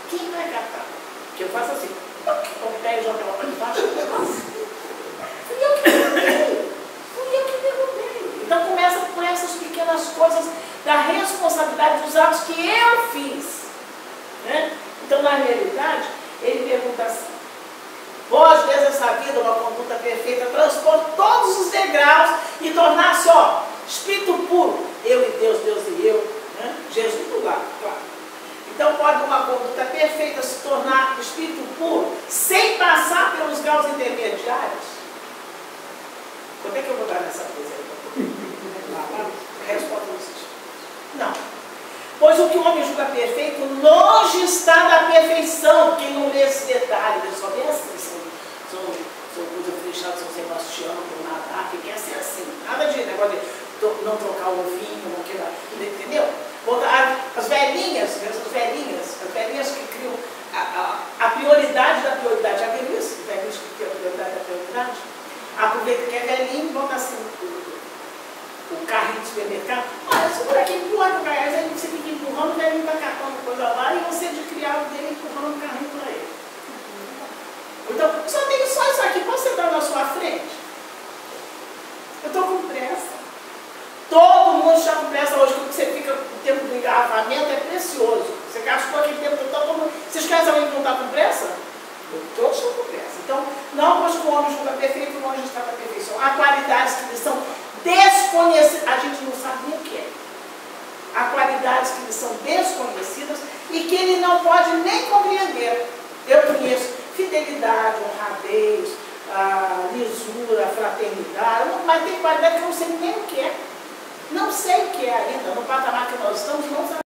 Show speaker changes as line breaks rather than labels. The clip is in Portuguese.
Quem vai catar? Porque eu faço assim, o pé joga lá para baixo. Fui eu que derrubei. Então começa por essas pequenas coisas da responsabilidade dos atos que eu fiz. Né? Então, na realidade, ele pergunta assim: pode desde essa vida uma conduta perfeita transpor todos os degraus e tornar-se, ó, espírito puro, eu e Deus, Deus e eu, né? Jesus do lado, claro. Então pode uma conduta perfeita se tornar espírito puro sem passar pelos graus intermediários? Quando é que eu vou dar nessa coisa aí? A resposta não existe. Não. Pois o que o homem julga perfeito longe está da perfeição. Quem não lê esse detalhe, eles só vê assim, são coisas fechadas, São Sebastião, por nadar, que quer ser assim. Nada de negócio de não trocar o vinho, não queira, entendeu? As velhinhas que criam a prioridade da prioridade. Já viram isso? Os velhinhos que criam a prioridade da prioridade? Aproveita que é velhinho e bota assim o carrinho de supermercado. Olha, segura aqui, empurra o carrinho. Aí você fica empurrando, o velhinho está catando coisa lá e você de criado dele empurrando o carrinho para ele. Então, só tenho só isso aqui. Posso sentar na sua frente? Eu estou com pressa. Todo mundo está com pressa hoje, porque você fica o tempo do engarrafamento, é precioso. Você gastou aquele tempo todo. Vocês conhecem alguém que não está com pressa? Todos estão com pressa. Então, não, pois que o homem julga perfeito, longe está da perfeição. Há qualidades que lhe são desconhecidas, a gente não sabe nem o que é. Há qualidades que lhe são desconhecidas e que ele não pode nem compreender. Eu conheço fidelidade, honradez, lisura, fraternidade, mas tem qualidade que eu não sei nem o que é. Não sei o que é ainda, no patamar que nós estamos, não sabemos.